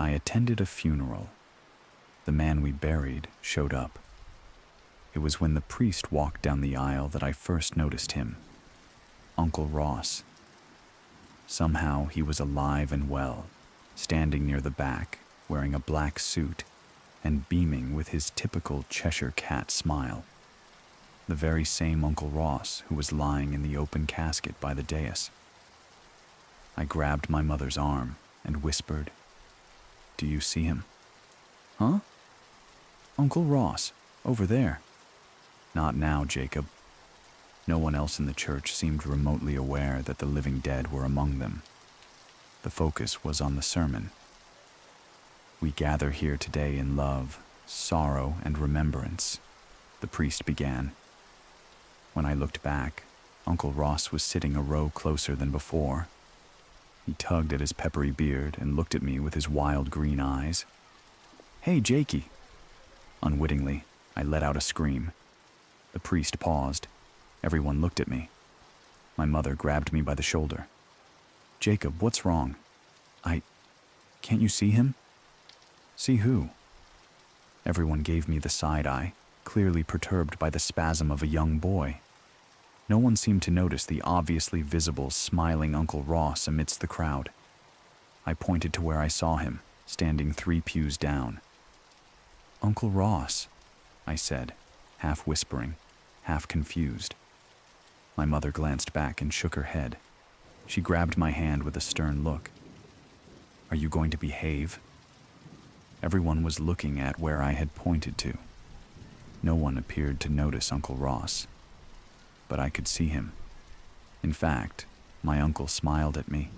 I attended a funeral. The man we buried showed up. It was when the priest walked down the aisle that I first noticed him. Uncle Ross. Somehow he was alive and well, standing near the back, wearing a black suit, and beaming with his typical Cheshire cat smile. The very same Uncle Ross who was lying in the open casket by the dais. I grabbed my mother's arm and whispered, "Do you see him?" "Huh?" "Uncle Ross, over there." "Not now, Jacob." No one else in the church seemed remotely aware that the living dead were among them. The focus was on the sermon. "We gather here today in love, sorrow, and remembrance," the priest began. When I looked back, Uncle Ross was sitting a row closer than before. He tugged at his peppery beard and looked at me with his wild green eyes. "Hey, Jakey!" Unwittingly, I let out a scream. The priest paused. Everyone looked at me. My mother grabbed me by the shoulder. "Jacob, what's wrong?" Can't you see him?" "See who?" Everyone gave me the side eye, clearly perturbed by the spasm of a young boy. No one seemed to notice the obviously visible, smiling Uncle Ross amidst the crowd. I pointed to where I saw him, standing 3 pews down. "Uncle Ross," I said, half whispering, half confused. My mother glanced back and shook her head. She grabbed my hand with a stern look. "Are you going to behave?" Everyone was looking at where I had pointed to. No one appeared to notice Uncle Ross, but I could see him. In fact, my uncle smiled at me,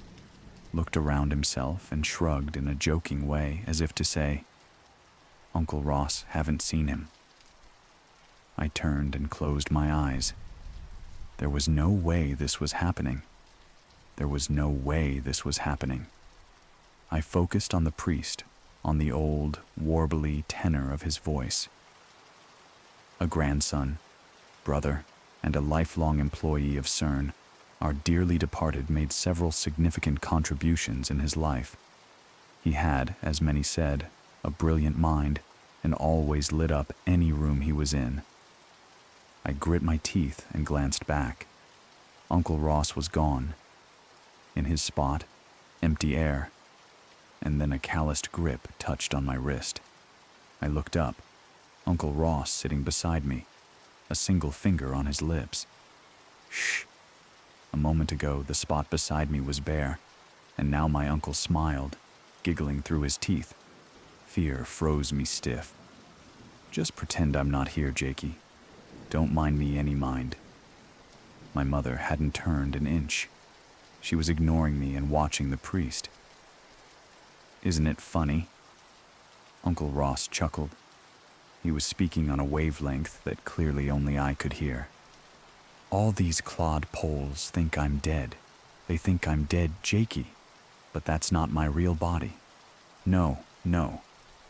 looked around himself, and shrugged in a joking way as if to say, "Uncle Ross, haven't seen him." I turned and closed my eyes. There was no way this was happening. There was no way this was happening. I focused on the priest, on the old, warbly tenor of his voice. A grandson, brother, and a lifelong employee of CERN, our dearly departed made several significant contributions in his life. He had, as many said, a brilliant mind, and always lit up any room he was in. I grit my teeth and glanced back. Uncle Ross was gone. In his spot, empty air, and then a calloused grip touched on my wrist. I looked up, Uncle Ross sitting beside me, a single finger on his lips. "Shh." A moment ago, the spot beside me was bare, and now my uncle smiled, giggling through his teeth. Fear froze me stiff. "Just pretend I'm not here, Jakey. Don't mind me any mind." My mother hadn't turned an inch. She was ignoring me and watching the priest. "Isn't it funny?" Uncle Ross chuckled. He was speaking on a wavelength that clearly only I could hear. "All these clodpoles think I'm dead. They think I'm dead, Jakey. But that's not my real body. No,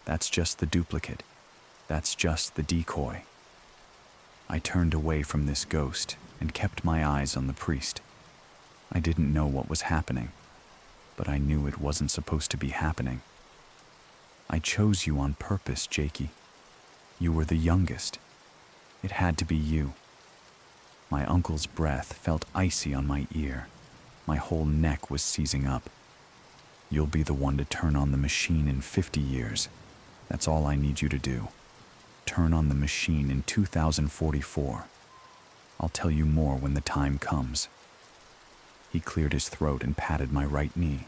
that's just the duplicate. That's just the decoy." I turned away from this ghost and kept my eyes on the priest. I didn't know what was happening, but I knew it wasn't supposed to be happening. "I chose you on purpose, Jakey. You were the youngest. It had to be you." My uncle's breath felt icy on my ear. My whole neck was seizing up. "You'll be the one to turn on the machine in 50 years. That's all I need you to do. Turn on the machine in 2044. I'll tell you more when the time comes." He cleared his throat and patted my right knee.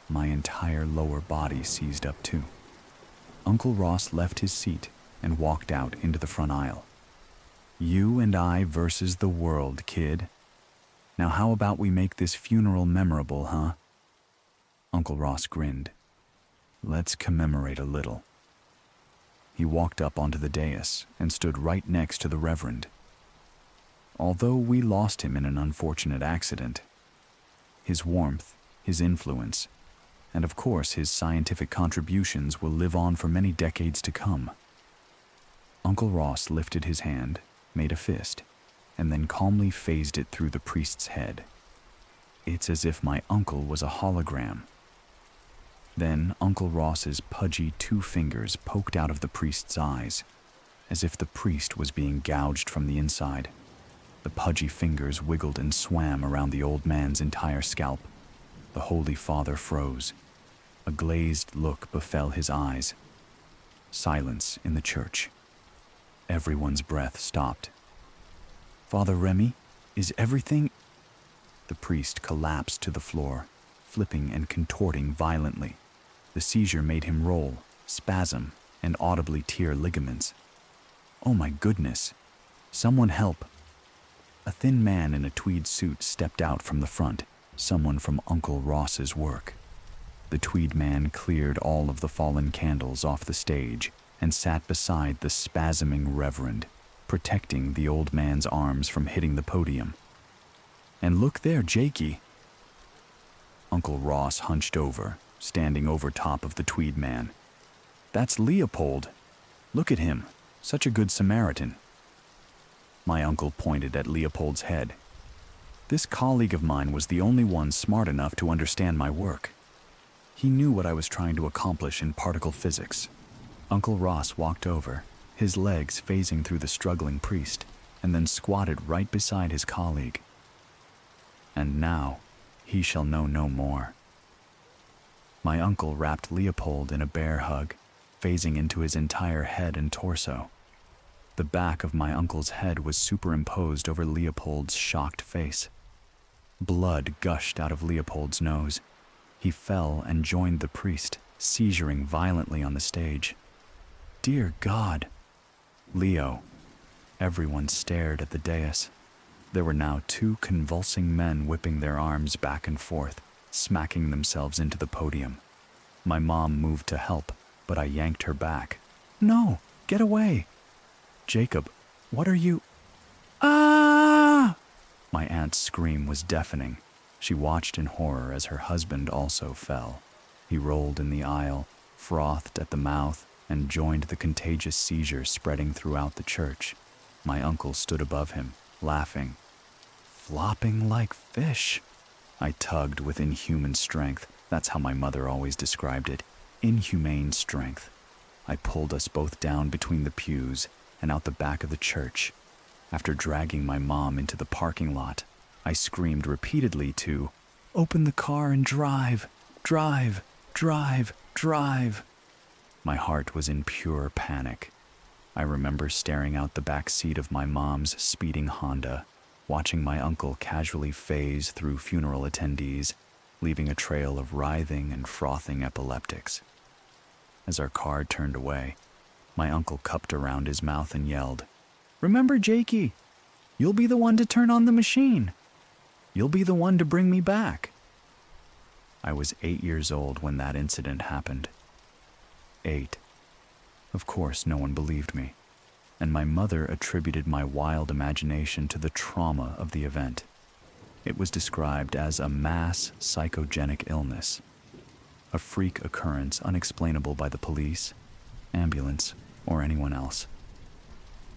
My entire lower body seized up too. Uncle Ross left his seat and walked out into the front aisle. "You and I versus the world, kid. Now how about we make this funeral memorable, huh?" Uncle Ross grinned. "Let's commemorate a little." He walked up onto the dais and stood right next to the Reverend. Although we lost him in an unfortunate accident, his warmth, his influence, and of course his scientific contributions will live on for many decades to come. Uncle Ross lifted his hand, made a fist, and then calmly phased it through the priest's head. It's as if my uncle was a hologram. Then Uncle Ross's pudgy 2 fingers poked out of the priest's eyes, as if the priest was being gouged from the inside. The pudgy fingers wiggled and swam around the old man's entire scalp. The Holy Father froze. A glazed look befell his eyes. Silence in the church. Everyone's breath stopped. "Father Remy, is everything—" The priest collapsed to the floor, flipping and contorting violently. The seizure made him roll, spasm, and audibly tear ligaments. "Oh my goodness! Someone help!" A thin man in a tweed suit stepped out from the front, someone from Uncle Ross's work. The tweed man cleared all of the fallen candles off the stage and sat beside the spasming reverend, protecting the old man's arms from hitting the podium. "And look there, Jakey!" Uncle Ross hunched over, standing over top of the tweed man. "That's Leopold. Look at him, such a good Samaritan." My uncle pointed at Leopold's head. This colleague of mine was the only one smart enough to understand my work. He knew what I was trying to accomplish in particle physics. Uncle Ross walked over, his legs phasing through the struggling priest, and then squatted right beside his colleague. "And now, he shall know no more." My uncle wrapped Leopold in a bear hug, phasing into his entire head and torso. The back of my uncle's head was superimposed over Leopold's shocked face. Blood gushed out of Leopold's nose. He fell and joined the priest, seizuring violently on the stage. Dear God! Leo. Everyone stared at the dais. There were now 2 convulsing men whipping their arms back and forth, smacking themselves into the podium. My mom moved to help, but I yanked her back. "No, get away!" "Jacob, what are you—" "Ah!" My aunt's scream was deafening. She watched in horror as her husband also fell. He rolled in the aisle, frothed at the mouth, and joined the contagious seizure spreading throughout the church. My uncle stood above him, laughing. "Flopping like fish." I tugged with inhuman strength. That's how my mother always described it. Inhumane strength. I pulled us both down between the pews and out the back of the church. After dragging my mom into the parking lot, I screamed repeatedly to, "Open the car and drive! Drive! Drive! Drive!" My heart was in pure panic. I remember staring out the back seat of my mom's speeding Honda, watching my uncle casually phase through funeral attendees, leaving a trail of writhing and frothing epileptics. As our car turned away, my uncle cupped around his mouth and yelled, "Remember, Jakey, you'll be the one to turn on the machine. You'll be the one to bring me back." I was 8 years old when that incident happened. 8. Of course, no one believed me, and my mother attributed my wild imagination to the trauma of the event. It was described as a mass psychogenic illness, a freak occurrence unexplainable by the police, ambulance, or anyone else.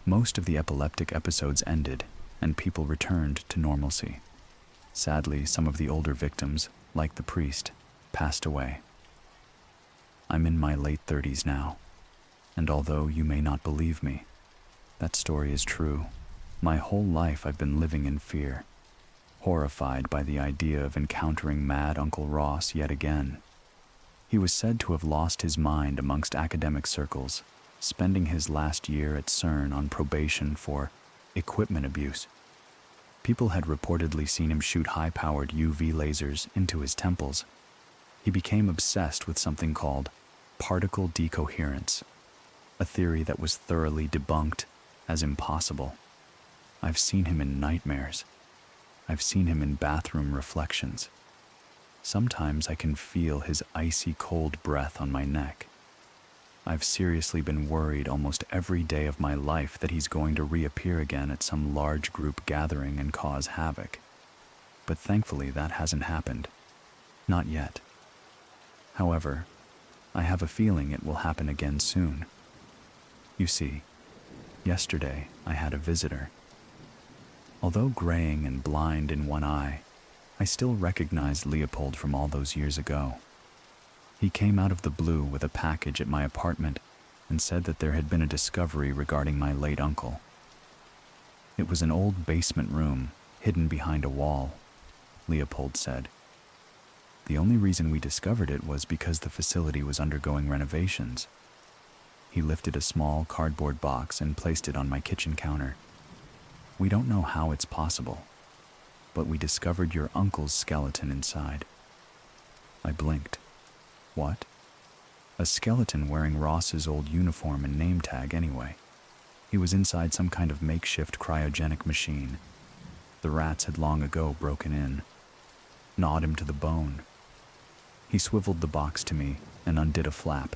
Most of the epileptic episodes ended, and people returned to normalcy. Sadly, some of the older victims, like the priest, passed away. I'm in my late 30s now, and although you may not believe me, that story is true. My whole life I've been living in fear, horrified by the idea of encountering mad Uncle Ross yet again. He was said to have lost his mind amongst academic circles, spending his last year at CERN on probation for equipment abuse. People had reportedly seen him shoot high-powered UV lasers into his temples. He became obsessed with something called particle decoherence, a theory that was thoroughly debunked as impossible. I've seen him in nightmares. I've seen him in bathroom reflections. Sometimes I can feel his icy cold breath on my neck. I've seriously been worried almost every day of my life that he's going to reappear again at some large group gathering and cause havoc. But thankfully that hasn't happened. Not yet. However, I have a feeling it will happen again soon. You see, yesterday I had a visitor. Although graying and blind in one eye, I still recognized Leopold from all those years ago. He came out of the blue with a package at my apartment and said that there had been a discovery regarding my late uncle. It was an old basement room hidden behind a wall, Leopold said. The only reason we discovered it was because the facility was undergoing renovations. He lifted a small cardboard box and placed it on my kitchen counter. We don't know how it's possible, but we discovered your uncle's skeleton inside. I blinked. What? A skeleton wearing Ross's old uniform and name tag anyway. He was inside some kind of makeshift cryogenic machine. The rats had long ago broken in, gnawed him to the bone. He swiveled the box to me and undid a flap.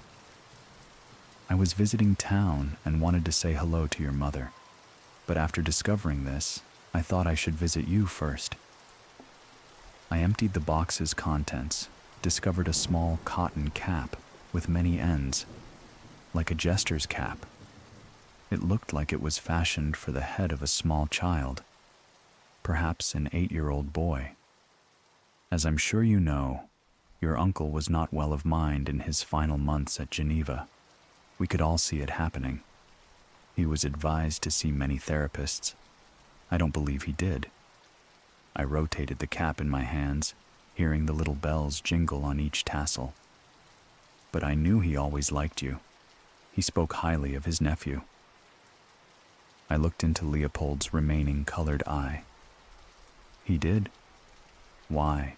I was visiting town and wanted to say hello to your mother, but after discovering this, I thought I should visit you first. I emptied the box's contents, discovered a small cotton cap with many ends, like a jester's cap. It looked like it was fashioned for the head of a small child, perhaps an 8-year-old boy. As I'm sure you know, your uncle was not well of mind in his final months at Geneva. We could all see it happening. He was advised to see many therapists. I don't believe he did. I rotated the cap in my hands, hearing the little bells jingle on each tassel. But I knew he always liked you. He spoke highly of his nephew. I looked into Leopold's remaining colored eye. He did? Why?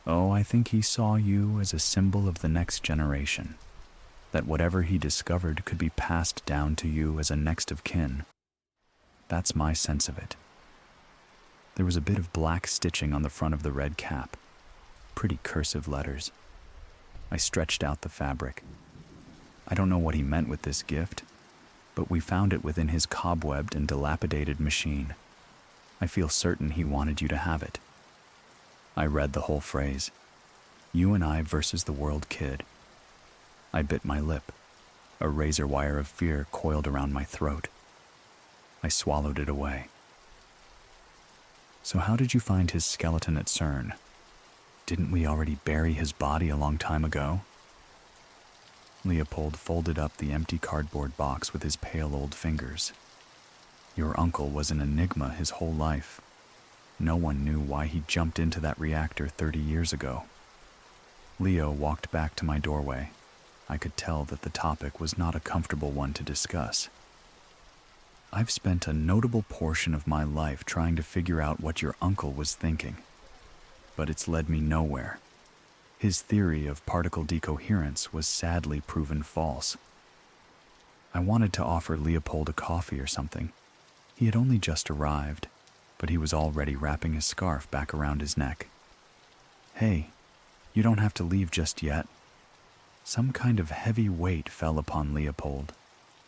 Oh, I think he saw you as a symbol of the next generation, that whatever he discovered could be passed down to you as a next of kin. That's my sense of it. There was a bit of black stitching on the front of the red cap, pretty cursive letters. I stretched out the fabric. I don't know what he meant with this gift, but we found it within his cobwebbed and dilapidated machine. I feel certain he wanted you to have it. I read the whole phrase, "You and I versus the world, kid." I bit my lip. A razor wire of fear coiled around my throat. I swallowed it away. So how did you find his skeleton at CERN? Didn't we already bury his body a long time ago? Leopold folded up the empty cardboard box with his pale old fingers. Your uncle was an enigma his whole life. No one knew why he jumped into that reactor 30 years ago. Leo walked back to my doorway. I could tell that the topic was not a comfortable one to discuss. I've spent a notable portion of my life trying to figure out what your uncle was thinking, but it's led me nowhere. His theory of particle decoherence was sadly proven false. I wanted to offer Leopold a coffee or something. He had only just arrived, but he was already wrapping his scarf back around his neck. Hey, you don't have to leave just yet. Some kind of heavy weight fell upon Leopold,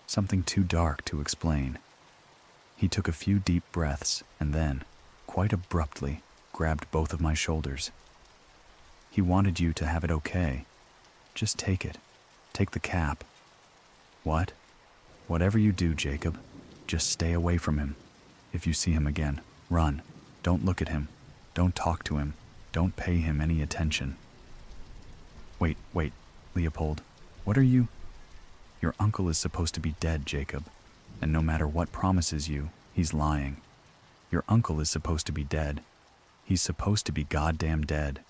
something too dark to explain. He took a few deep breaths and then, quite abruptly, grabbed both of my shoulders. He wanted you to have it okay. Just take it. Take the cap. What? Whatever you do, Jacob, just stay away from him. If you see him again, run. Don't look at him. Don't talk to him. Don't pay him any attention. Wait, Leopold. What are you? Your uncle is supposed to be dead, Jacob. And no matter what promises you, he's lying. Your uncle is supposed to be dead. He's supposed to be goddamn dead.